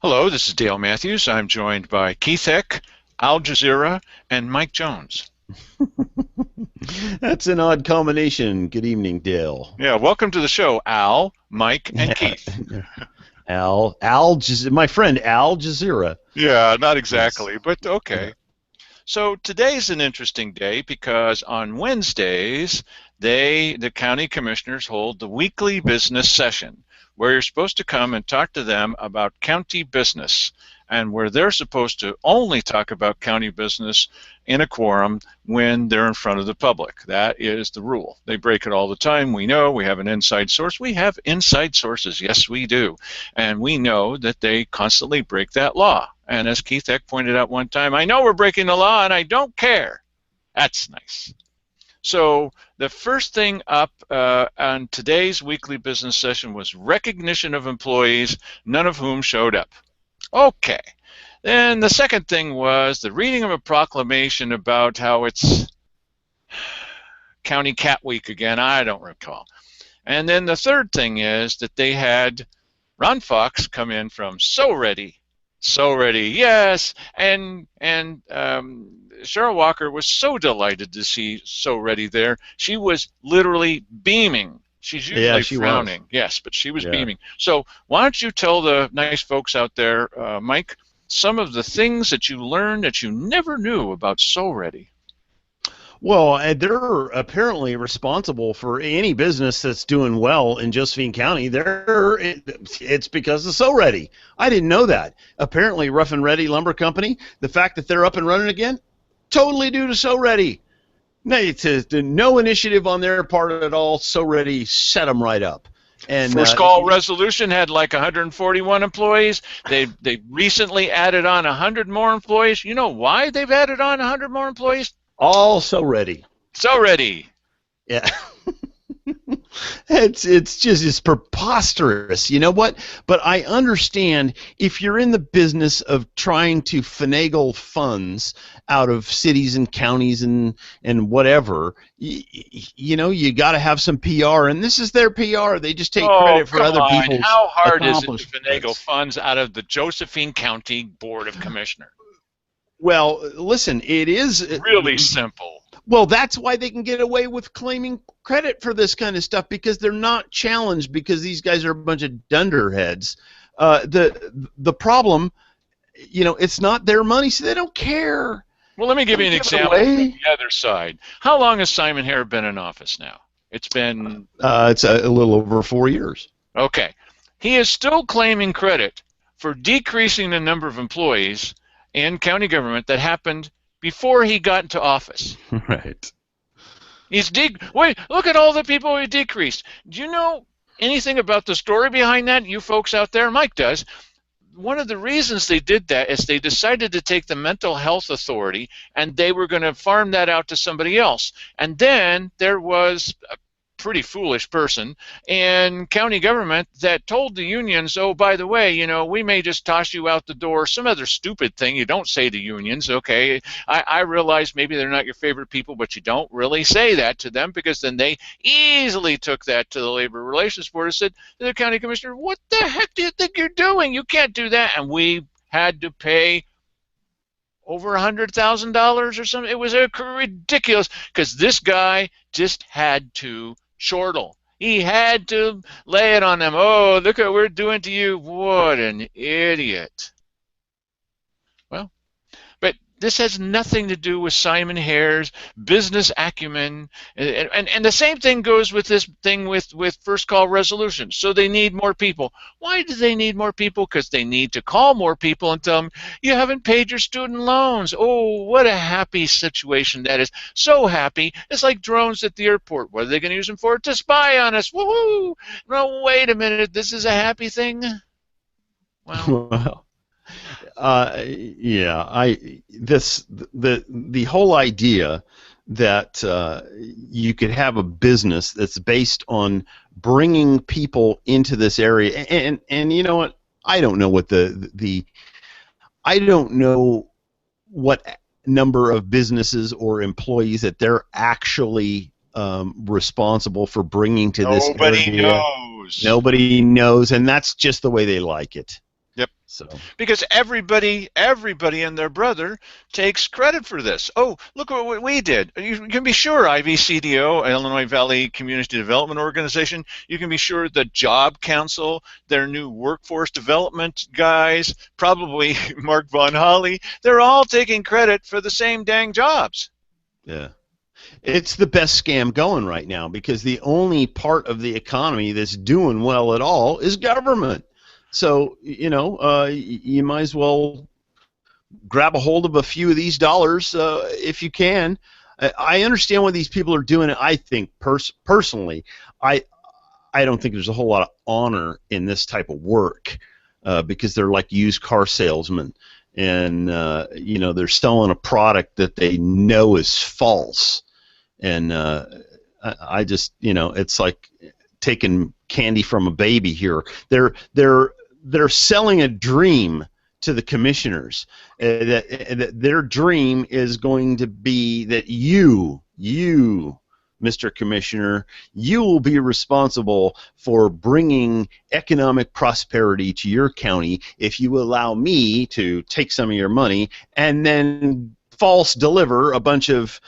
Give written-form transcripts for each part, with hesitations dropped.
Hello, this is Dale Matthews. I'm joined by Keith Eck, Al Jazeera, and Mike Jones. That's an odd combination. Good evening, Dale. Yeah, welcome to the show, Al, Mike, and Yeah, Keith. my friend Al Jazeera. Yeah, not Yes. exactly, but Yeah. okay. So today's an interesting day because on Wednesdays, the county commissioners hold the weekly business session where you're supposed to come and talk to them about county business and where they're supposed to only talk about county business in a quorum when they're in front of the public. That is the rule. They break it all the time. We know we have an inside source. We have inside sources. Yes, we do. And we know that they constantly break that law. And as Keith Eck pointed out one time, I know we're breaking the law and I don't care. That's nice. So the first thing up on today's weekly business session was recognition of employees, none of whom showed up. Okay. Then the second thing was the reading of a proclamation about how it's County Cat Week again. I don't recall. And then the third thing is that they had Ron Fox come in from So Ready. So Ready, yes. And Cheryl Walker was so delighted to see So Ready there. She was literally beaming. She's Yeah, usually she was. frowning, yes, but she was Yeah. beaming. So why don't you tell the nice folks out there, Mike, some of the things that you learned that you never knew about So Ready? Well, they're apparently responsible for any business that's doing well in Josephine County. It's because of So Ready. I didn't know that. Apparently, Rough and Ready Lumber Company, the fact that they're up and running again, totally due to So Ready. No, no initiative on their part at all. So Ready set them right up. And First Call Resolution had like 141 employees. They recently added on 100 more employees. You know why they've added on 100 more employees? all So Ready. So Ready. Yeah. It's preposterous. You know what? But I understand if you're in the business of trying to finagle funds out of cities and counties and whatever, you got to have some PR, and this is their PR. They just take Oh, credit for come other on. people's How hard is it to finagle accomplishments. funds out of the Josephine County Board of Commissioners? Well, listen, it is. Really simple. Well, that's why they can get away with claiming credit for this kind of stuff, because they're not challenged, because these guys are a bunch of dunderheads. The problem, it's not their money, so they don't care. Well, let me give you Don't an give it example from away. the other side. How long has Simon Hare been in office now? It's been, It's a little over 4 years. okay. He is still claiming credit for decreasing the number of employees in county government that happened before he got into office. Right. Wait, look at all the people he decreased. Do you know anything about the story behind that? You folks out there, Mike does. One of the reasons they did that is they decided to take the mental health authority and they were going to farm that out to somebody else. And then there was a pretty foolish person in county government that told the unions, oh, by the way, we may just toss you out the door. Some other stupid thing you don't say to unions, okay? I realize maybe they're not your favorite people, but you don't really say that to them, because then they easily took that to the Labor Relations Board and said to the county commissioner, what the heck do you think you're doing? You can't do that. And we had to pay over $100,000 or something. It was ridiculous, because this guy just had to chortle. He had to lay it on them. Oh, look what we're doing to you. What an idiot. Well, but this has nothing to do with Simon Hare's business acumen. And the same thing goes with this thing with First Call Resolution. So they need more people. Why do they need more people? Because they need to call more people and tell them, you haven't paid your student loans. Oh, what a happy situation that is. So happy. It's like drones at the airport. What are they going to use them for? To spy on us. Woohoo! No, wait a minute. This is a happy thing? Well, Well, yeah, the whole idea that you could have a business that's based on bringing people into this area, and you know what? I don't know what I don't know what number of businesses or employees that they're actually responsible for bringing to this nobody area. knows. Nobody knows, and that's just the way they like it. Yep. So Because everybody and their brother takes credit for this. Oh, look at what we did. You can be sure IVCDO, Illinois Valley Community Development Organization, you can be sure the Job Council, their new workforce development guys, probably Mark Von Holly, they're all taking credit for the same dang jobs. yeah. It's the best scam going right now because the only part of the economy that's doing well at all is government. So, you might as well grab a hold of a few of these dollars if you can. I understand what these people are doing. I think personally, I I don't think there's a whole lot of honor in this type of work because they're like used car salesmen, and they're selling a product that they know is false, and I just it's like taking candy from a baby here. They're selling a dream to the commissioners that their dream is going to be that you, Mr. Commissioner, you will be responsible for bringing economic prosperity to your county if you allow me to take some of your money and then false deliver a bunch of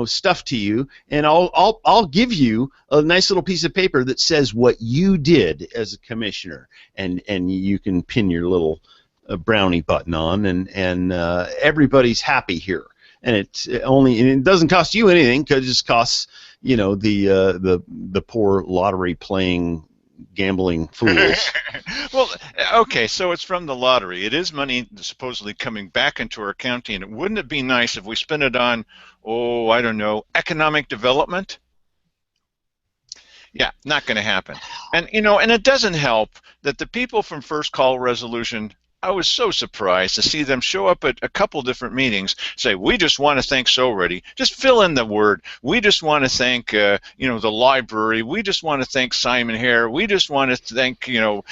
stuff to you, and I'll give you a nice little piece of paper that says what you did as a commissioner, and you can pin your little brownie button on, and everybody's happy here. And it doesn't cost you anything because it just costs the poor lottery playing gambling fools. Well, okay, so it's from the lottery. It is money supposedly coming back into our county, and wouldn't it be nice if we spent it on, oh, I don't know, economic development? Yeah, not going to happen. And it doesn't help that the people from First Call Resolution, I was so surprised to see them show up at a couple different meetings, say, we just want to thank SoReady. Just fill in the word. We just want to thank, the library. We just want to thank Simon Hare. We just want to thank, the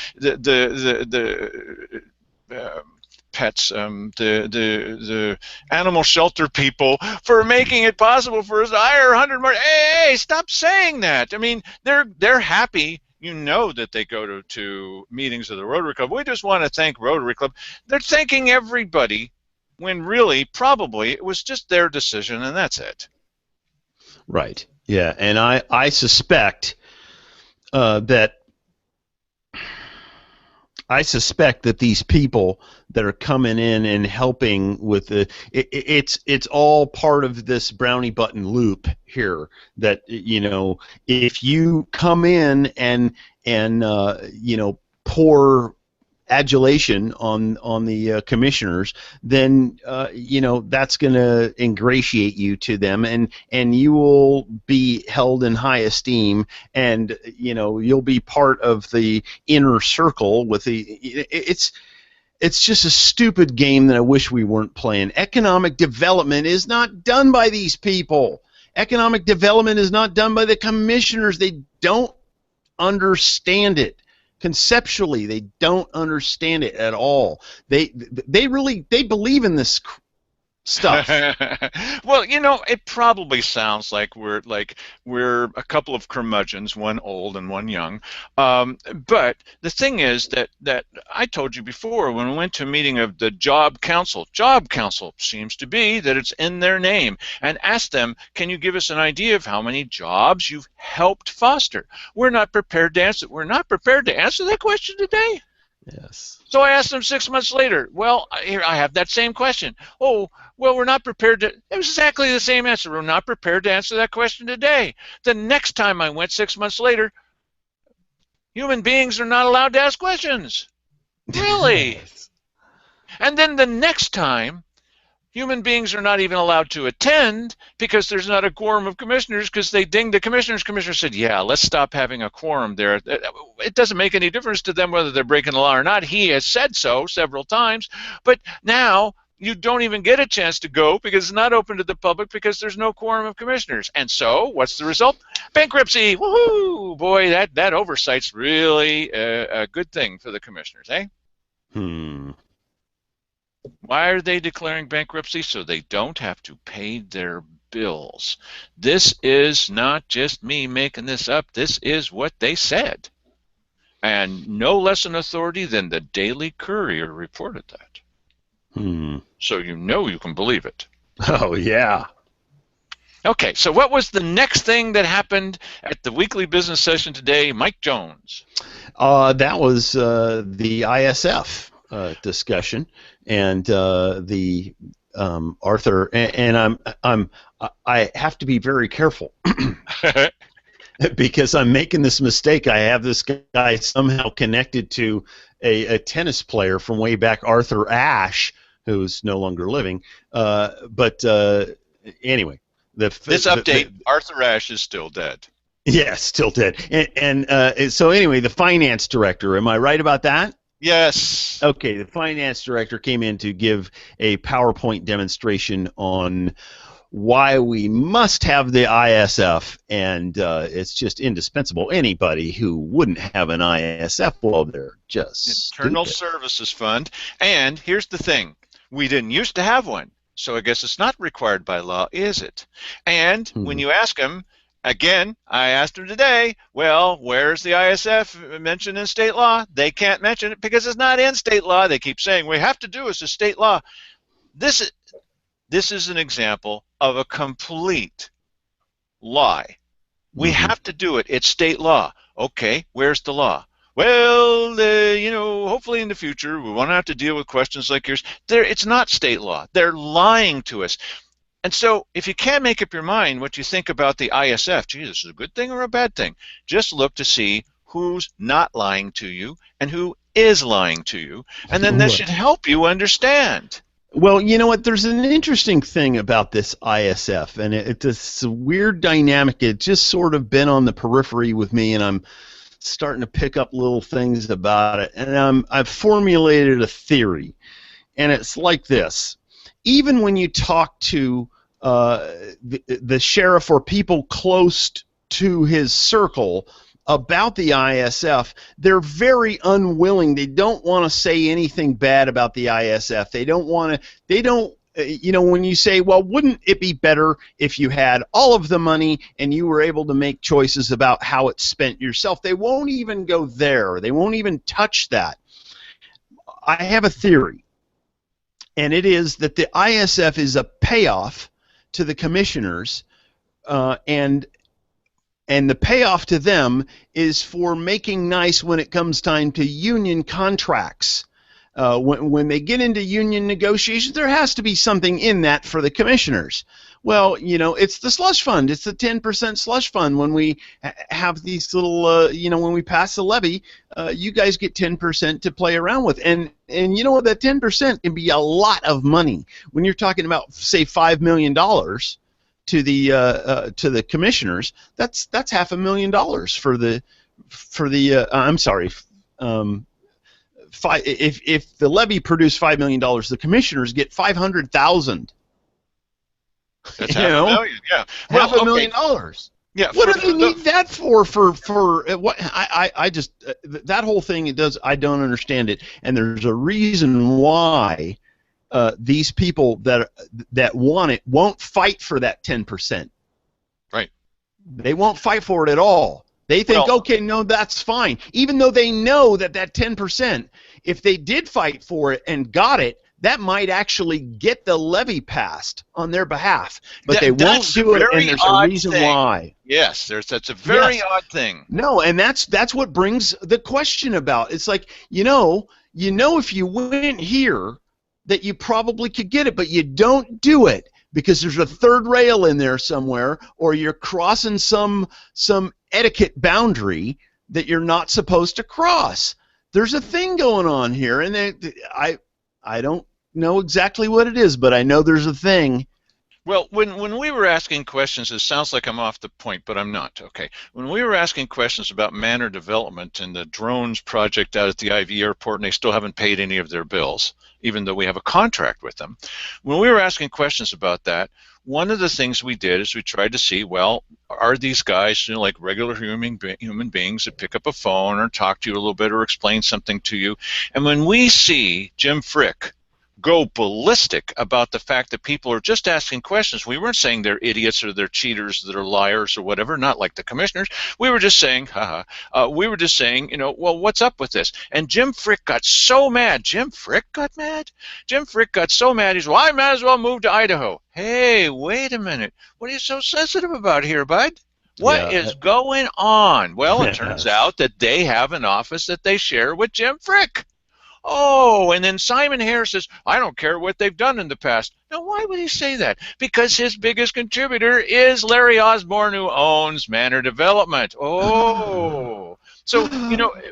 pets, the animal shelter people for making it possible for us to hire 100 more. Hey, stop saying that. I mean, they're happy. You know that they go to meetings of the Rotary Club. We just want to thank Rotary Club. They're thanking everybody when really probably it was just their decision and that's it. Right. Yeah, and I suspect that these people that are coming in and helping with it's all part of this brownie button loop here. That if you come in and pour adulation on the commissioners, then that's going to ingratiate you to them, and you will be held in high esteem, and you'll be part of the inner circle with it's just a stupid game that I wish we weren't playing. Economic development is not done by these people. Economic development is not done by the commissioners. They don't understand it. Conceptually, they don't understand it at all. They believe in this stuff. Well, it probably sounds like we're a couple of curmudgeons, one old and one young. But the thing is that I told you before when we went to a meeting of the Job Council. Job Council seems to be that it's in their name, and asked them, can you give us an idea of how many jobs you've helped foster? We're not prepared to answer. We're not prepared to answer that question today. Yes. So I asked them 6 months later. Well, here I have that same question. Oh, well, we're not prepared to. It was exactly the same answer. We're not prepared to answer that question today. The next time I went 6 months later, human beings are not allowed to ask questions. Really? Yes. And then the next time, human beings are not even allowed to attend because there's not a quorum of commissioners because they dinged the commissioners. Commissioner said, yeah, let's stop having a quorum there. It doesn't make any difference to them whether they're breaking the law or not. He has said so several times. But now you don't even get a chance to go because it's not open to the public because there's no quorum of commissioners. And so what's the result? Bankruptcy. Woohoo! Boy, that oversight's really a good thing for the commissioners, eh? Why are they declaring bankruptcy? So they don't have to pay their bills. This is not just me making this up. This is what they said. And no less an authority than the Daily Courier reported that. So you can believe it. Oh, yeah. Okay, so what was the next thing that happened at the weekly business session today, Mike Jones? That was the ISF discussion, and the Arthur. And I have to be very careful because I'm making this mistake. I have this guy somehow connected to a tennis player from way back, Arthur Ashe, who's no longer living. But anyway. This update, Arthur Ashe is still dead. Yes, still dead. And so anyway, the finance director, am I right about that? Yes. Okay, the finance director came in to give a PowerPoint demonstration on why we must have the ISF, and it's just indispensable. Anybody who wouldn't have an ISF, well, they're just Internal stupid. Services Fund. And here's the thing. We didn't used to have one. So I guess it's not required by law, is it? And when you ask them, again, I asked them today, well, where's the ISF mentioned in state law? They can't mention it because it's not in state law. They keep saying, we have to do this as state law. This is an example of a complete lie. We have to do it. It's state law. Okay, where's the law? Well, hopefully in the future we won't have to deal with questions like yours. It's not state law. They're lying to us. And so if you can't make up your mind what you think about the ISF, gee, this is a good thing or a bad thing, just look to see who's not lying to you and who is lying to you, and then this should help you understand. Well, you know what? There's an interesting thing about this ISF, and it's a weird dynamic. It's just sort of been on the periphery with me, and I'm starting to pick up little things about it. And I've formulated a theory, and it's like this. Even when you talk to the sheriff or people close to his circle about the ISF, they're very unwilling. They don't want to say anything bad about the ISF. They don't want to, when you say, well, wouldn't it be better if you had all of the money and you were able to make choices about how it's spent yourself? They won't even go there. They won't even touch that. I have a theory, and it is that the ISF is a payoff to the commissioners, and the payoff to them is for making nice when it comes time to union contracts. When they get into union negotiations, there has to be something in that for the commissioners. Well, it's the slush fund. It's the 10% slush fund. When we have these little, when we pass the levy, you guys get 10% to play around with. And you know what? That 10% can be a lot of money. When you're talking about, say, $5 million to the commissioners, that's $500,000 for the I'm sorry. If the levy produced $5 million, the commissioners get $500,000. That's $500,000, yeah. Well, $500,000. Yeah. What do they need that for? For what? I just that whole thing I don't understand it, and there's a reason why these people that want it won't fight for that 10%. Right. They won't fight for it at all. They think, okay, no, that's fine. Even though they know that 10%, if they did fight for it and got it, that might actually get the levy passed on their behalf. But they won't do it, and there's a reason why. Yes, that's a very odd thing. No, and that's what brings the question about. It's like, if you went here, that you probably could get it, but you don't do it because there's a third rail in there somewhere, or you're crossing some etiquette boundary that you're not supposed to cross. There's a thing going on here, and I don't know exactly what it is, but I know there's a thing. Well, when we were asking questions, it sounds like I'm off the point, but I'm not. Okay. When we were asking questions about manor development and the drones project out at the IV airport, and they still haven't paid any of their bills, even though we have a contract with them. When we were asking questions about that, one of the things we did is we tried to see, well, are these guys like regular human beings that pick up a phone or talk to you a little bit or explain something to you? And when we see Jim Frick go ballistic about the fact that people are just asking questions. We weren't saying they're idiots or they're cheaters, they're liars or whatever, not like the commissioners. We were just saying, we were just saying, well, what's up with this? And Jim Frick got so mad. Jim Frick got mad? Jim Frick got so mad, he's, well, I might as well move to Idaho. Hey, wait a minute. What are you so sensitive about here, bud? What Yeah. is going on? Well, it turns Yes. out that they have an office that they share with Jim Frick. Oh, and then Simon Harris says, I don't care what they've done in the past. Now, why would he say that? Because his biggest contributor is Larry Osborne, who owns Manor Development. Oh. So,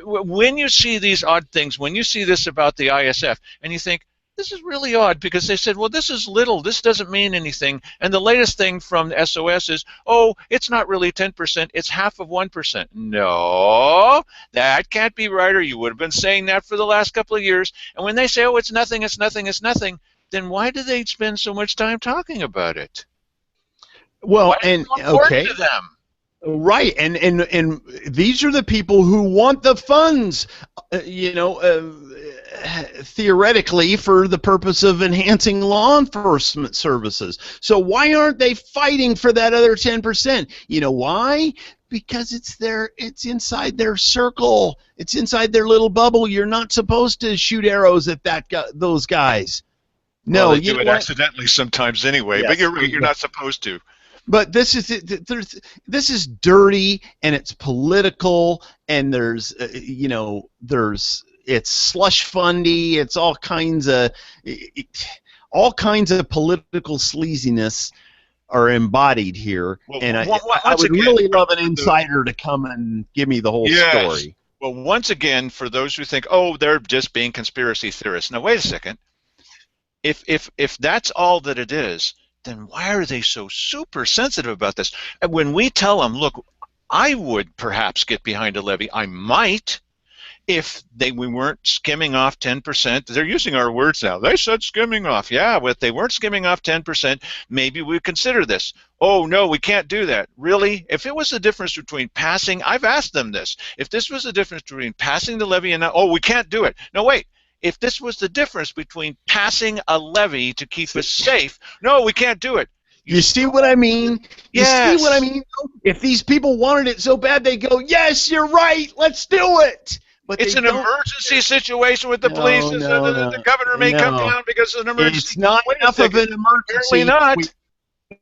when you see these odd things, when you see this about the ISF, and you think, this is really odd because they said, well, this is little. This doesn't mean anything. And the latest thing from SOS is, oh, it's not really 10%. It's half of 1%. No, that can't be right, or you would have been saying that for the last couple of years. And when they say, oh, it's nothing, it's nothing, it's nothing, then why do they spend so much time talking about it? Why Well, is it and so important okay, to them? right, and these are the people who want the funds, theoretically for the purpose of enhancing law enforcement services. So why aren't they fighting for that other 10%? You know why? Because it's inside their circle. It's inside their little bubble. You're not supposed to shoot arrows at those guys. Well, No, they you do know it what? accidentally sometimes anyway, but Yes. you're right, you're not supposed to. But this is dirty and it's political and there's it's slush fundy. It's all kinds of political sleaziness are embodied here, Well, and I once would again, really love an insider to come and give me the whole yes. story. Well, once again, for those who think, oh, they're just being conspiracy theorists. Now, wait a second. If that's all that it is, then why are they so super sensitive about this? And when we tell them, look, I would perhaps get behind a levy. I might if we weren't skimming off 10%. They're using our words now. They said skimming off. Yeah, but they weren't skimming off 10%. Maybe we consider this. Oh, no, we can't do that. Really? If it was the difference between passing, I've asked them this. If this was the difference between passing the levy and not, oh, we can't do it. No, wait. If this was the difference between passing a levy to keep us safe, no, we can't do it. You see what I mean? You see what I Yes. mean? If these people wanted it so bad, they go, "Yes, you're right. Let's do it." But they It's an don't. emergency situation with the police. No, And no, the no, governor may come no. down because of an emergency. It's not Wait a enough of second. an Apparently emergency.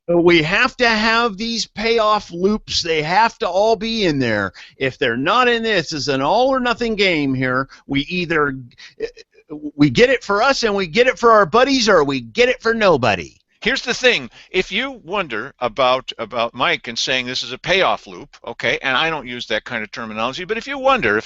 not. We have to have these payoff loops. They have to all be in there. If they're not in this, it's an all or nothing game here. We get it for us and we get it for our buddies, or we get it for nobody. Here's the thing. If you wonder about Mike and saying this is a payoff loop, okay, and I don't use that kind of terminology, but if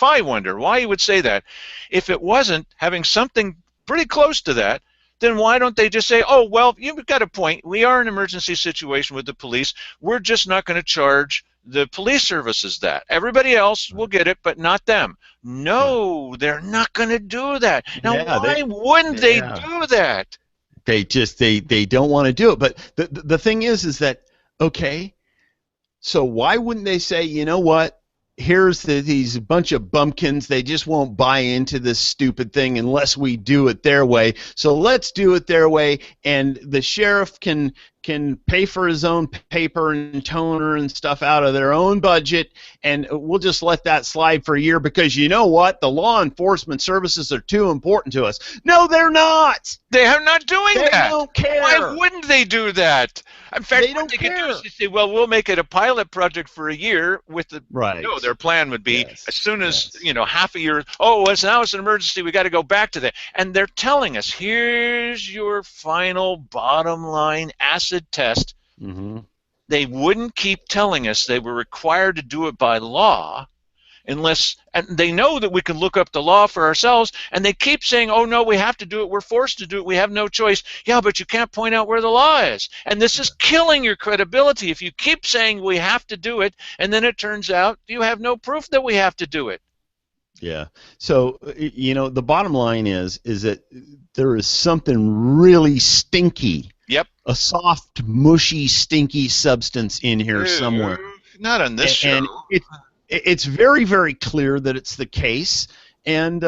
I wonder why you would say that, if it wasn't having something pretty close to that, then why don't they just say, oh, well, you've got a point. We are in an emergency situation with the police. We're just not going to charge the police services that. Everybody else will get it, but not them. No, they're not going to do that. Now, Yeah, why wouldn't they yeah. do that? They don't want to do it. But the thing is that, okay, so why wouldn't they say, you know what? Here's these bunch of bumpkins. They just won't buy into this stupid thing unless we do it their way. So let's do it their way, and the sheriff can pay for his own paper and toner and stuff out of their own budget, and we'll just let that slide for a year because you know what? The law enforcement services are too important to us. No, they're not. They are not doing They that. don't care. Why wouldn't they do that? In fact, They what don't they could do care. is they say, well, we'll make it a pilot project for a year with the Right. no, their plan would be Yes. as soon as, Yes. half a year, oh, now it's an emergency, we got to go back to that. And they're telling us, here's your final bottom line acid test. Mm-hmm. They wouldn't keep telling us they were required to do it by law unless, and they know that we can look up the law for ourselves, and they keep saying, oh no, we have to do it, we're forced to do it, we have no choice. Yeah, but you can't point out where the law is. And this is killing your credibility if you keep saying we have to do it, and then it turns out you have no proof that we have to do it. Yeah. So, the bottom line is that there is something really stinky. Yep. A soft, mushy, stinky substance in here somewhere. Not on this show. And it's very, very clear that it's the case. And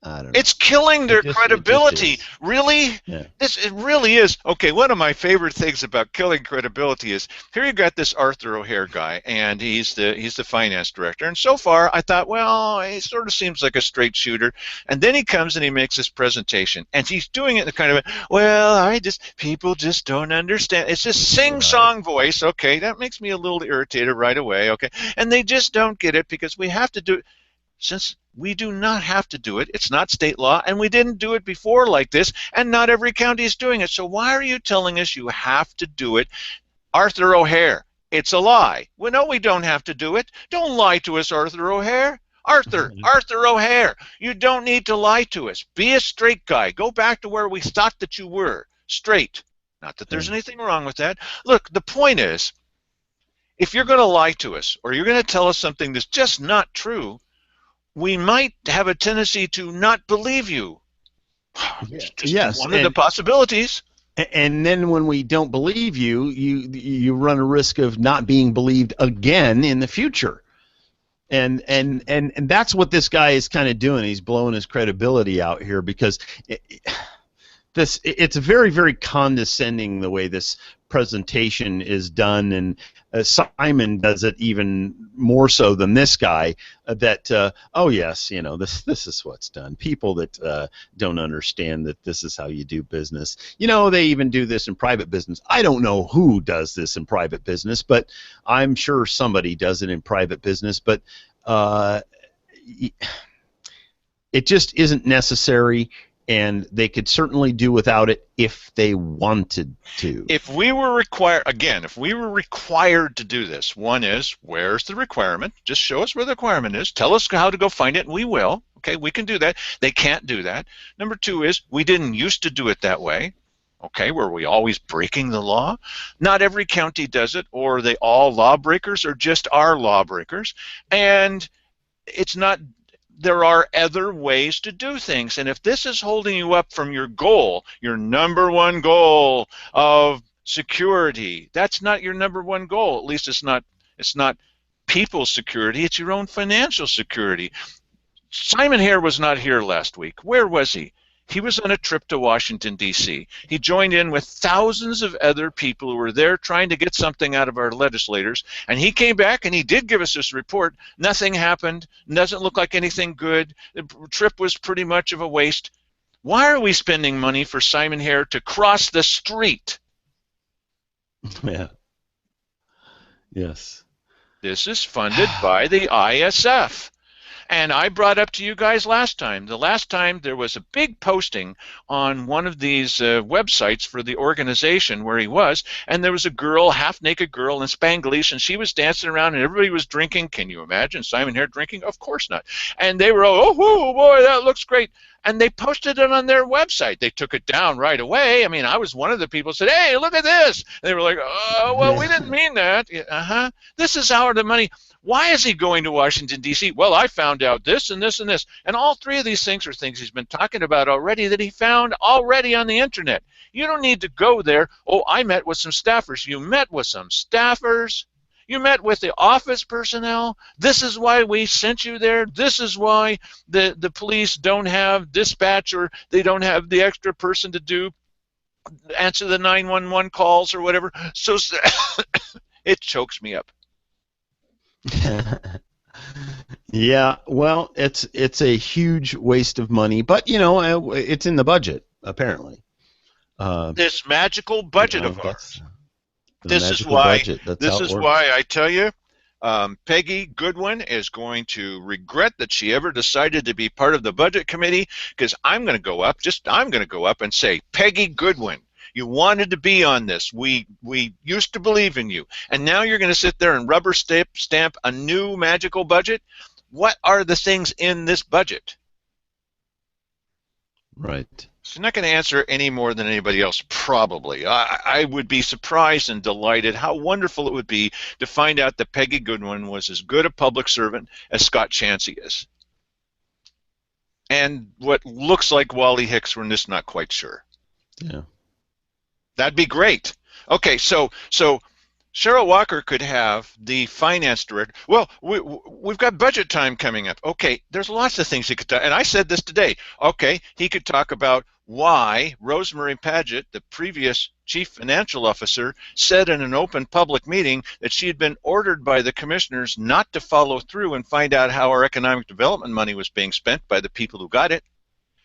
I don't know. It's killing their It just credibility. is. Really? Yeah. It really is. Okay, one of my favorite things about killing credibility is here you got this Arthur O'Hare guy, and he's the finance director. And so far, I thought, well, he sort of seems like a straight shooter. And then he comes and he makes this presentation, and he's doing it in a kind of a, well, people just don't understand. It's this Right. sing-song voice. Okay, that makes me a little irritated right away. Okay, and they just don't get it because we have to do, since we do not have to do it, it's not state law, and we didn't do it before like this, and not every county is doing it. So why are you telling us you have to do it? Arthur O'Hare, it's a lie. Well, no, we don't have to do it. Don't lie to us, Arthur O'Hare. Arthur O'Hare, you don't need to lie to us. Be a straight guy. Go back to where we thought that you were, straight. Not that there's anything wrong with that. Look, the point is, if you're going to lie to us or you're going to tell us something that's just not true, we might have a tendency to not believe you. Yeah. It's just Yes, one of the possibilities. and then when we don't believe you, you run a risk of not being believed again in the future. And that's what this guy is kind of doing. He's blowing his credibility out here because it's very, very condescending the way this presentation is done, and Simon does it even more so than this guy. Oh yes, this is what's done. People that don't understand that this is how you do business. They even do this in private business. I don't know who does this in private business, but I'm sure somebody does it in private business. But it just isn't necessary, and they could certainly do without it if they wanted to. If we were required to do this, one is, where's the requirement? Just show us where the requirement is. Tell us how to go find it, and we will. Okay, we can do that. They can't do that. Number two is, we didn't used to do it that way. Okay, were we always breaking the law? Not every county does it, or are they all lawbreakers, or just are lawbreakers? And it's not, there are other ways to do things. And if this is holding you up from your goal, your number one goal of security, that's not your number one goal. At least it's not people's security, it's your own financial security. Simon Hare was not here last week. Where was he? He was on a trip to Washington, D.C. He joined in with thousands of other people who were there trying to get something out of our legislators. And he came back and he did give us this report. Nothing happened. Doesn't look like anything good. The trip was pretty much of a waste. Why are we spending money for Simon Hare to cross the street? Yeah. Yes. This is funded by the ISF. And I brought up to you guys last time, the last time there was a big posting on one of these websites for the organization where he was, and there was a girl, half-naked girl in Spanglish, and she was dancing around, and everybody was drinking. Can you imagine Simon Hare drinking? Of course not. And they were all, oh boy, that looks great. And they posted it on their website. They took it down right away. I mean, I was one of the people who said, hey, look at this. And they were like, oh, well, we didn't mean that. Uh-huh. This is our the money. Why is he going to Washington, D.C.? Well, I found out this and this and this. And all three of these things are things he's been talking about already that he found already on the Internet. You don't need to go there. Oh, I met with some staffers. You met with some staffers? You met with the office personnel? This is why we sent you there? This is why the police don't have dispatch, or they don't have the extra person to answer the 911 calls or whatever. So it chokes me up. Yeah, well, it's a huge waste of money, but it's in the budget apparently. This magical budget of ours. This is Budget. why I tell you, Peggy Goodwin is going to regret that she ever decided to be part of the budget committee, because I'm going to go up and say, Peggy Goodwin, you wanted to be on this. We used to believe in you, and now you're going to sit there and rubber stamp a new magical budget. What are the things in this budget? Right. She's not going to answer any more than anybody else, probably. I would be surprised and delighted how wonderful it would be to find out that Peggy Goodwin was as good a public servant as Scott Chansey is. And what looks like Wally Hicks, we're just not quite sure. Yeah. That'd be great. Okay, so Cheryl Walker could have the finance director. Well, we've got budget time coming up. Okay, there's lots of things he could talk. And I said this today. Okay, he could talk about why Rosemary Paget, the previous chief financial officer, said in an open public meeting that she had been ordered by the commissioners not to follow through and find out how our economic development money was being spent by the people who got it.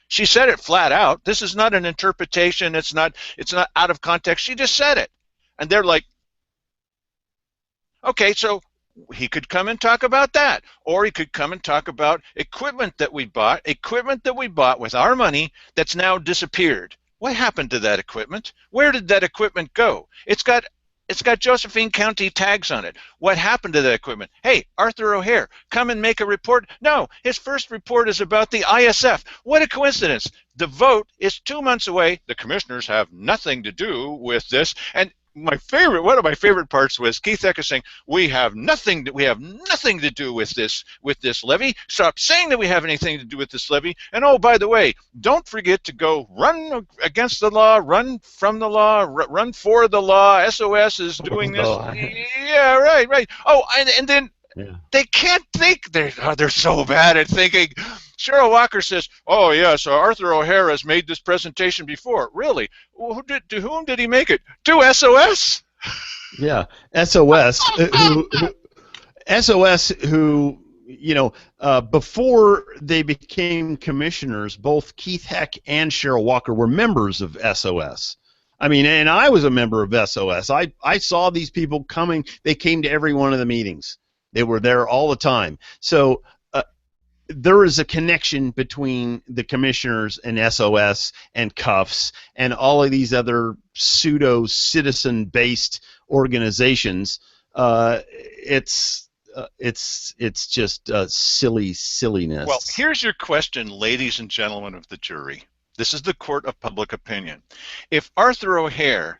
She said it flat out. This is not an interpretation. It's not out of context. She just said it. And they're like, okay, so he could come and talk about that, or he could come and talk about equipment that we bought with our money that's now disappeared. What happened to that equipment? Where did that equipment go? It's got Josephine County tags on it. What happened to that equipment? Hey, Arthur O'Hare, come and make a report. No, his first report is about the ISF. What a coincidence. The vote is 2 months away. The commissioners have nothing to do with this. And one of my favorite parts was Keith Ecker saying, we have nothing to do with this levy. Stop saying that we have anything to do with this levy. And oh, by the way, don't forget to go run against the law, run from the law, run for the law. SOS is doing this. Yeah, right. Oh, and then Yeah. they can't think. They're so bad at thinking. Cheryl Walker says, "Oh yes, Arthur O'Hare has made this presentation before." Really? To whom did he make it? To SOS? Yeah, SOS, SOS, who, before they became commissioners, both Keith Heck and Cheryl Walker were members of SOS. I mean, and I was a member of SOS. I saw these people coming. They came to every one of the meetings. They were there all the time. So there is a connection between the commissioners and SOS and Cuffs and all of these other pseudo citizen-based organizations. It's just silliness. Well, here's your question, ladies and gentlemen of the jury. This is the court of public opinion. If Arthur O'Hare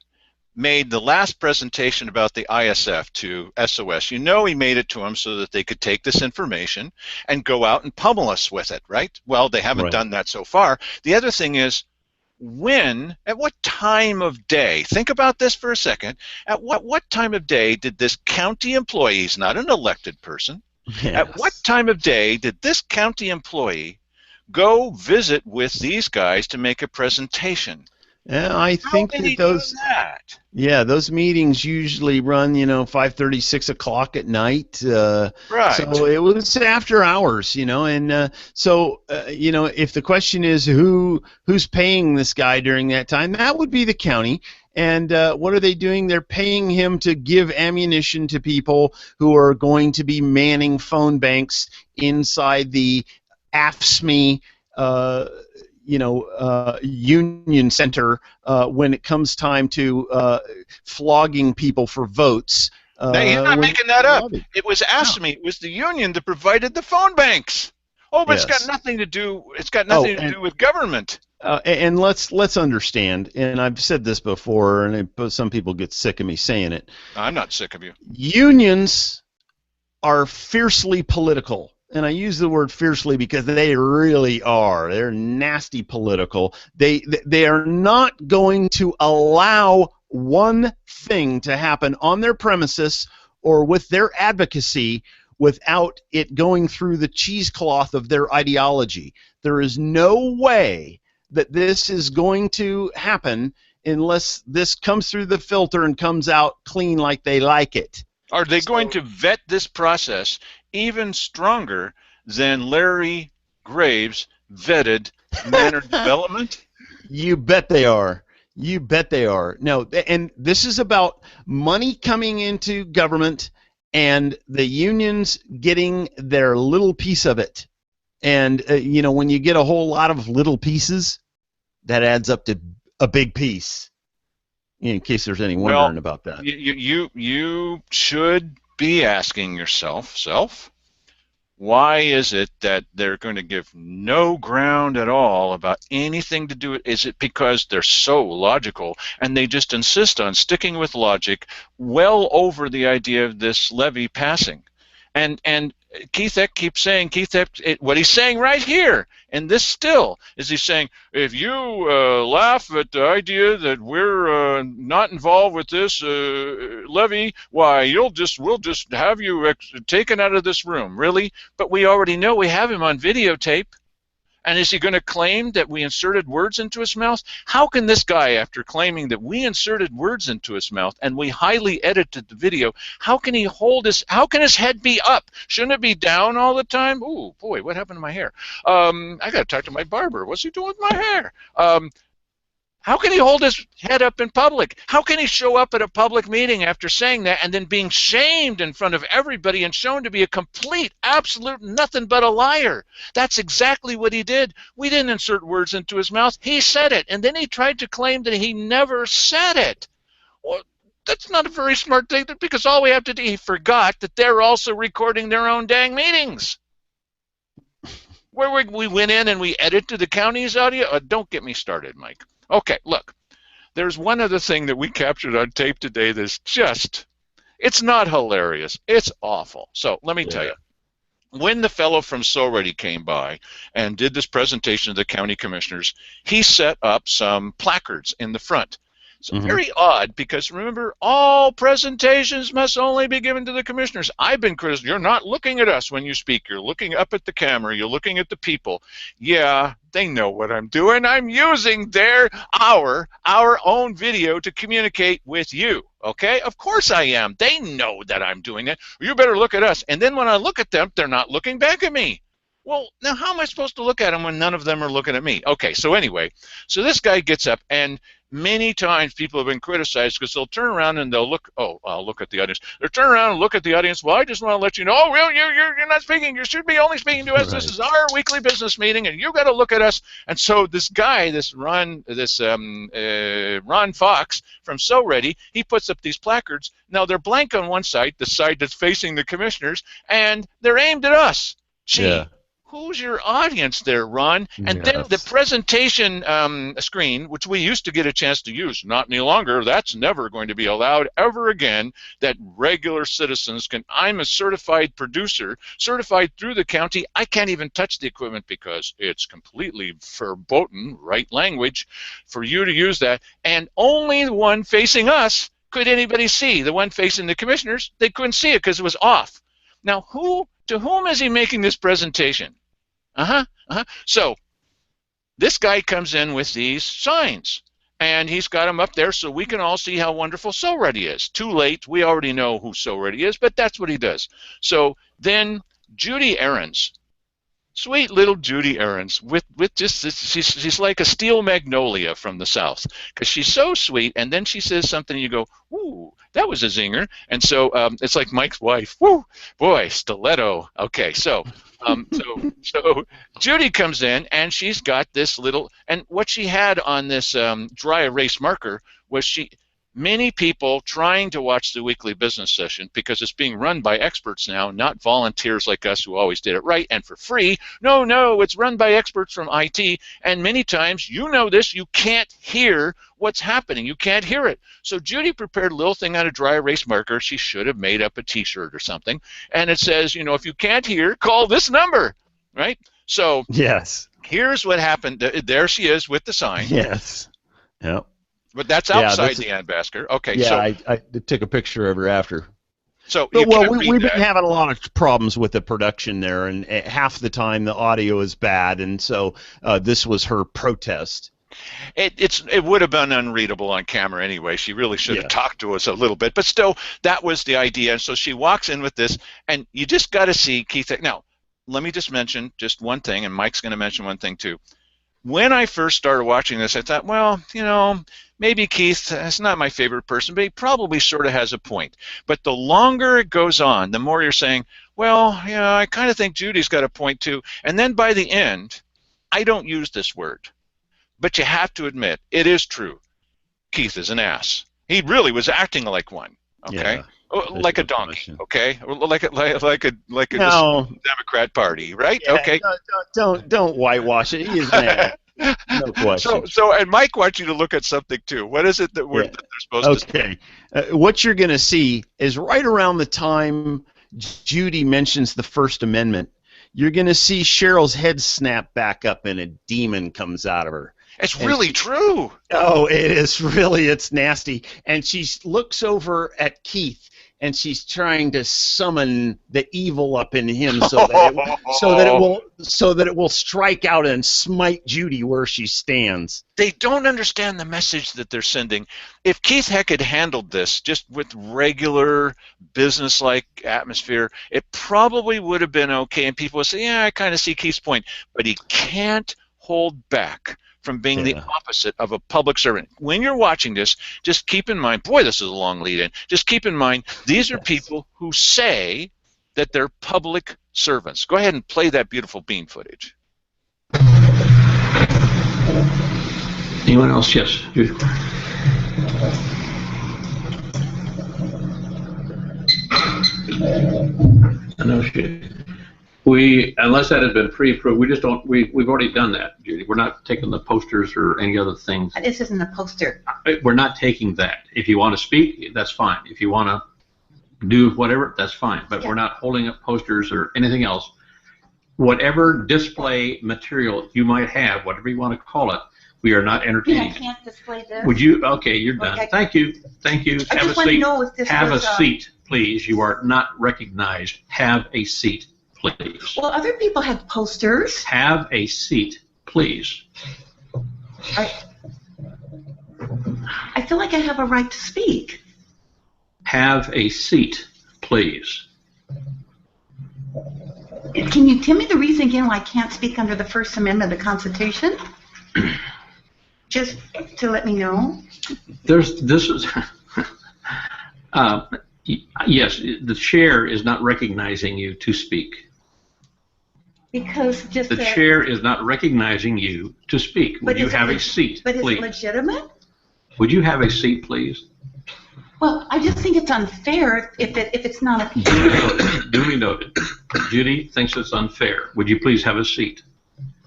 made the last presentation about the ISF to SOS, he made it to them so that they could take this information and go out and pummel us with it, right? Well, they haven't done that so far. The other thing is, at what time of day, think about this for a second, at what time of day did this county employee, he's not an elected person, at what time of day did this county employee go visit with these guys to make a presentation? Yeah, I think those meetings usually run, 5:30, 6 o'clock at night. Right. So it was after hours, and if the question is who's paying this guy during that time, that would be the county. And what are they doing? They're paying him to give ammunition to people who are going to be manning phone banks inside the AFSCME union center when it comes time to flogging people for votes. Now, he's not making that up. It was AFSCME. It was the union that provided the phone banks. Oh, but It's got nothing to do. It's got nothing to do with government. And let's understand. And I've said this before, and some people get sick of me saying it. I'm not sick of you. Unions are fiercely political. And I use the word fiercely because they really are. They're nasty political. They are not going to allow one thing to happen on their premises or with their advocacy without it going through the cheesecloth of their ideology. There is no way that this is going to happen unless this comes through the filter and comes out clean like they like it. Are they going to vet this process even stronger than Larry Graves vetted manor development? You bet they are. You bet they are. No, and this is about money coming into government and the unions getting their little piece of it. And, when you get a whole lot of little pieces, that adds up to a big piece. In case there's any wondering about that. You should be asking yourself, why is it that they're going to give no ground at all about anything to do with? Is it because they're so logical and they just insist on sticking with logic well over the idea of this levy passing? And Keith Eck keeps saying, what he's saying right here, and this still, is he's saying, if you laugh at the idea that we're not involved with this levy, why, we'll just have you taken out of this room. Really? But we already know we have him on videotape. And is he going to claim that we inserted words into his mouth? How can this guy, after claiming that we inserted words into his mouth and we highly edited the video, how can his head be up? Shouldn't it be down all the time? Ooh, boy, what happened to my hair? I got to talk to my barber. What's he doing with my hair? How can he hold his head up in public? How can he show up at a public meeting after saying that and then being shamed in front of everybody and shown to be a complete, absolute, nothing but a liar? That's exactly what he did. We didn't insert words into his mouth. He said it, and then he tried to claim that he never said it. Well, that's not a very smart thing, because all we have to do, he forgot that they're also recording their own dang meetings. Where we went in and we edited the county's audio? Don't get me started, Mike. Okay, look, there's one other thing that we captured on tape today that's it's not hilarious. It's awful. So let me tell you. When the fellow from So Ready came by and did this presentation to the county commissioners, he set up some placards in the front. It's very odd, because remember, all presentations must only be given to the commissioners. I've been criticized. You're not looking at us when you speak. You're looking up at the camera. You're looking at the people. Yeah, they know what I'm doing. I'm using our own video to communicate with you. Okay? Of course I am. They know that I'm doing that. You better look at us. And then when I look at them, they're not looking back at me. Well, now how am I supposed to look at them when none of them are looking at me? Okay, so anyway, so this guy gets up, and many times people have been criticized because they'll turn around and they'll look, I'll look at the audience. They'll turn around and look at the audience. Well, I just want to let you know, well, you're not speaking. You should be only speaking to us. Right. This is our weekly business meeting, and you got to look at us. And so this guy, Ron Fox from So Ready, he puts up these placards. Now they're blank on one side, the side that's facing the commissioners, and they're aimed at us. Gee. Yeah. Who's your audience there, Ron? And then the presentation screen, which we used to get a chance to use, not any longer. That's never going to be allowed ever again, that regular citizens can. I'm a certified producer, certified through the county. I can't even touch the equipment because it's completely verboten, right language, for you to use that. And only the one facing us could anybody see. The one facing the commissioners, they couldn't see it because it was off. Now, to whom is he making this presentation? So this guy comes in with these signs, and he's got them up there so we can all see how wonderful So Ready is. Too late. We already know who So Ready is, but that's what he does. So then Judy Ahrens, sweet little Judy Ahrens, with just she's like a steel magnolia from the South, because she's so sweet, and then she says something and you go, ooh, that was a zinger. And so it's like Mike's wife, woo, boy, stiletto. Okay, so Judy comes in, and she's got this little, and what she had on this dry erase marker was many people trying to watch the weekly business session, because it's being run by experts now, not volunteers like us who always did it right and for free. No, it's run by experts from IT, and many times, you know this, you can't hear what's happening. You can't hear it. So Judy prepared a little thing on a dry erase marker. She should have made up a T-shirt or something, and it says, if you can't hear, call this number, right? So yes, here's what happened. There she is with the sign. Yes. Yep. But that's outside the Ann-Basker. Okay. Yeah, so I took a picture of her after. So we've been having a lot of problems with the production there, and half the time the audio is bad, and so this was her protest. It would have been unreadable on camera anyway. She really should have talked to us a little bit, but still, that was the idea. And so she walks in with this, and you just got to see Keith. Now, let me just mention just one thing, and Mike's going to mention one thing too. When I first started watching this, I thought, well, maybe Keith is not my favorite person, but he probably sort of has a point. But the longer it goes on, the more you're saying, well, I kind of think Judy's got a point too. And then by the end, I don't use this word, but you have to admit, it is true. Keith is an ass. He really was acting like one, okay? Yeah, like a donkey, okay? Like a Democrat Party, right? Yeah, okay. Don't whitewash it. He is an ass. No question. So, and Mike wants you to look at something too. What is it that they're supposed to say? Okay. What you're going to see is right around the time Judy mentions the First Amendment, you're going to see Cheryl's head snap back up and a demon comes out of her. It's And really true. oh, it is really, it's nasty. And she looks over at Keith and she's trying to summon the evil up in him so that it will strike out and smite Judy where she stands. They don't understand the message that they're sending. If Keith Heck had handled this just with regular business-like atmosphere, it probably would have been okay, and people would say, yeah, I kind of see Keith's point. But he can't hold back from being the opposite of a public servant. When you're watching this, just keep in mind, boy, this is a long lead-in, just keep in mind, these are people who say that they're public servants. Go ahead and play that beautiful bean footage. Anyone else? Yes. I know unless that has been pre-approved, we just don't, we've already done that, Judy. We're not taking the posters or any other things. This isn't a poster. We're not taking that. If you want to speak, that's fine. If you want to do whatever, that's fine. But we're not holding up posters or anything else. Whatever display material you might have, whatever you want to call it, we are not entertaining. I can't display this. Would you? Okay, you're done. Okay. Thank you. Thank you. I just want to know if this Have a seat, please. You are not recognized. Have a seat, please. Well, other people have posters. Have a seat, please. I feel like I have a right to speak. Have a seat, please. Can you tell me the reason again why I can't speak under the First Amendment of the Constitution? Just to let me know. This is yes, the chair is not recognizing you to speak. Because just the chair is not recognizing you to speak. Would you have a seat, please? But is it legitimate? Would you have a seat, please? Well, I just think it's unfair if it's not a... Duly noted. Judy thinks it's unfair. Would you please have a seat?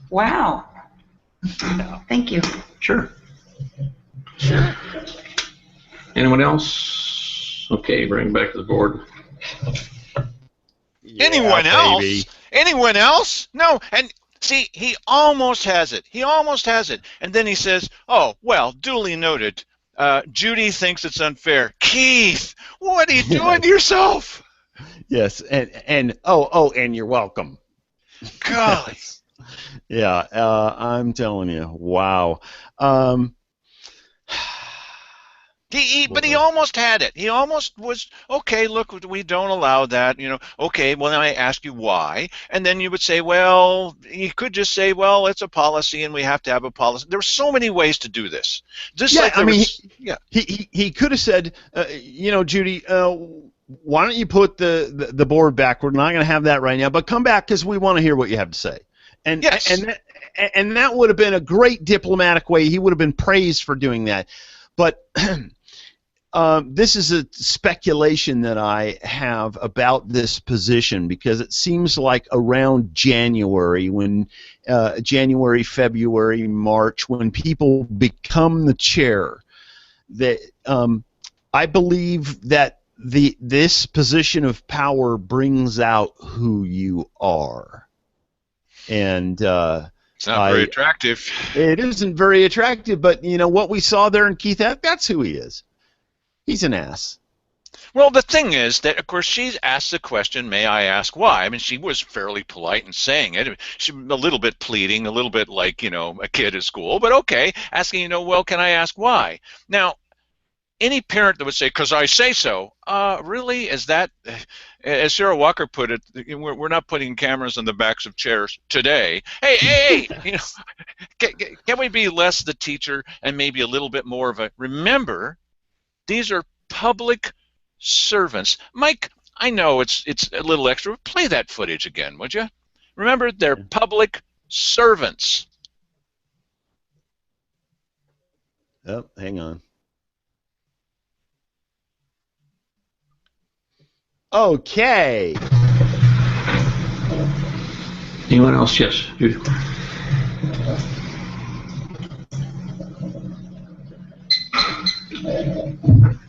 Wow. Thank you. Sure. Sure. Anyone else? Okay, bring it back to the board. Yeah, anyone else? Baby. Anyone else? No. And see, he almost has it. He almost has it. And then he says, oh, well, duly noted. Judy thinks it's unfair. Keith, what are you doing to yourself? Yes, and and you're welcome. Golly. Yeah, I'm telling you, wow. But he almost had it. He almost was, okay, look, we don't allow that, you know. Okay, well, then I ask you why. And then you would say, well, you could just say, well, it's a policy and we have to have a policy. There were so many ways to do this. Just yeah, like I mean, yeah. He could have said, you know, Judy, why don't you put the board back? We're not going to have that right now, but come back because we want to hear what you have to say. And yes. and that would have been a great diplomatic way. He would have been praised for doing that. But this is a speculation that I have about this position because it seems like around January, January, February, March, when people become the chair, that I believe that this position of power brings out who you are. And it's not very attractive. It isn't very attractive, but you know what we saw there in Keith, that's who he is. He's an ass. Well, the thing is that, of course, she's asked the question, may I ask why? I mean, she was fairly polite in saying it. She a little bit pleading, a little bit like, you know, a kid at school, but okay, asking, you know, well, can I ask why? Now, any parent that would say, because I say so, really? Is that, as Sarah Walker put it, we're not putting cameras on the backs of chairs today. Hey, you know, can we be less the teacher and maybe a little bit more of a, remember, these are public servants. Mike, I know it's a little extra. Play that footage again, would you? Remember, they're public servants. Oh, hang on. Okay. Anyone else? Yes.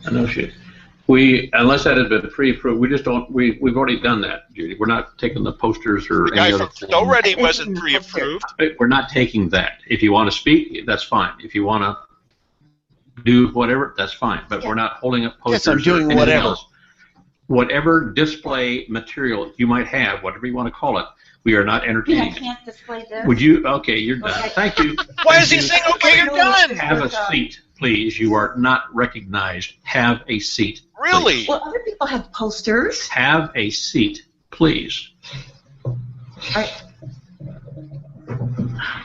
I know she. Unless that has been pre-approved, we just don't. We've already done that, Judy. We're not taking the posters or The guy any other from thing. Already wasn't pre-approved. We're not taking that. If you want to speak, that's fine. If you want to do whatever, that's fine. But we're not holding up posters. Yes, I'm doing or anything whatever. else. Whatever display material you might have, whatever you want to call it, we are not I entertaining. can't display this. Would you? Okay, you're done. Okay. Thank you. Why Thank is he you. saying, okay, you're done? Have a seat, please. You are not recognized. Have a seat. Really? Well, other people have posters. Have a seat, please.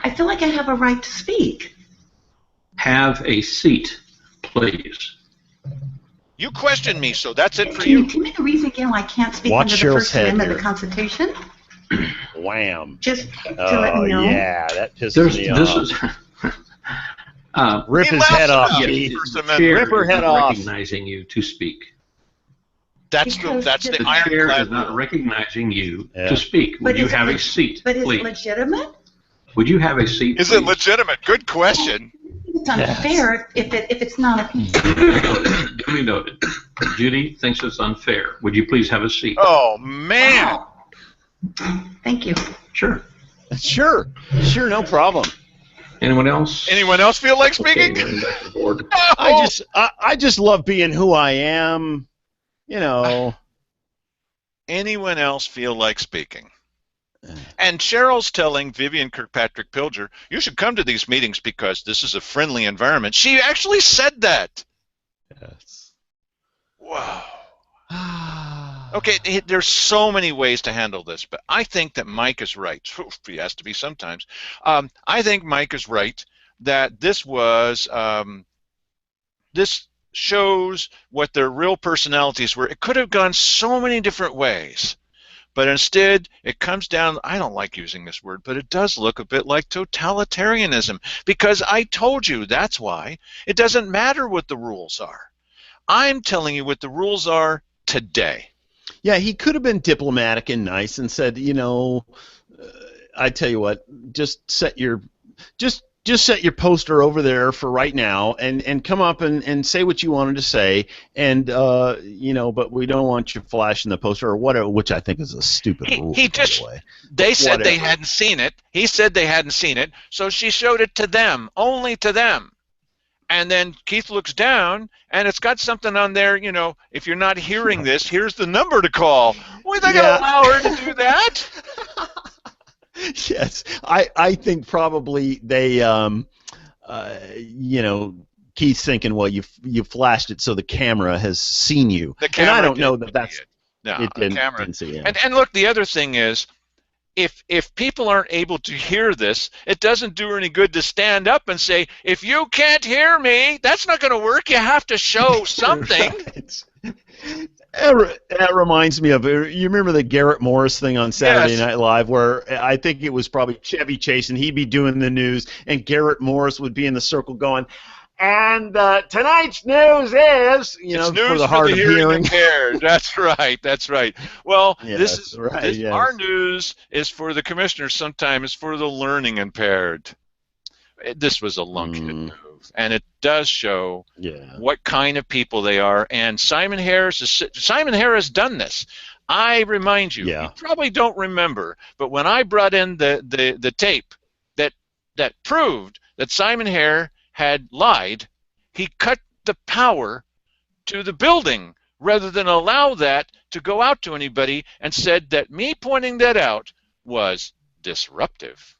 I feel like I have a right to speak. Have a seat, please. You questioned me, so that's it for Can you you. give me the reason again why I can't speak Watch under the Cheryl's First head Amendment of here. the Constitution? Wham. Just to let Oh, me know. yeah, that pisses There's me this off. is. Rip He his laughs head off, about it. Keith. First The Amendment. chair Rip her is head not off. recognizing you to speak. That's Because the the The chair ironclad is not rule. recognizing you Yeah. to speak. Would But you is it have a leg- seat, But is please? it legitimate? Would you have a seat, Is it please? legitimate? Good question. It's unfair if it's not a. Duly noted. Judy thinks it's unfair. Would you please have a seat? Oh, man. Wow. Thank you. Sure. Sure, no problem. Anyone else? Anyone else feel like speaking? Okay, we're back to the board. I just love being who I am. You know. Anyone else feel like speaking? And Cheryl's telling Vivian Kirkpatrick Pilger, you should come to these meetings because this is a friendly environment. She actually said that. Yes. Wow. Okay, there's so many ways to handle this, but I think that Mike is right. He has to be sometimes. I think Mike is right that this was, this shows what their real personalities were. It could have gone so many different ways, but instead it comes down, I don't like using this word, but it does look a bit like totalitarianism, because I told you that's why. It doesn't matter what the rules are. I'm telling you what the rules are today. Yeah, he could have been diplomatic and nice and said, you know, I tell you what, just set your set your poster over there for right now and come up and say what you wanted to say, and you know, but we don't want you flashing the poster or whatever, which I think is a stupid rule. He by just the way. they said they Whatever. hadn't seen it. He said they hadn't seen it, so she showed it to them, only to them. And then Keith looks down, and it's got something on there, you know, if you're not hearing this, here's the number to call. Well, they going to allow her to do that? Yes, I think probably they, you know, Keith's thinking, well, you flashed it so the camera has seen you, The and camera I don't know didn't that that's see it. No, it the camera. didn't see it. And look, the other thing is, if people aren't able to hear this, it doesn't do her any good to stand up and say, if you can't hear me, that's not going to work. You have to show something. Right. That reminds me of, you remember the Garrett Morris thing on Saturday Yes. Night Live, where I think it was probably Chevy Chase, and he'd be doing the news, and Garrett Morris would be in the circle going, and tonight's news is, you know, It's news for the hard of hearing. impaired. That's right. That's right. Well, Yes, this is right, yes. our news is for the commissioners. Sometimes for the learning impaired. This was a lunkhead move, and it does show Yeah. what kind of people they are. And Simon Harris has done this. I remind you. Yeah. You probably don't remember, but when I brought in the tape that proved that Simon Hare had lied, he cut the power to the building rather than allow that to go out to anybody, and said that me pointing that out was disruptive.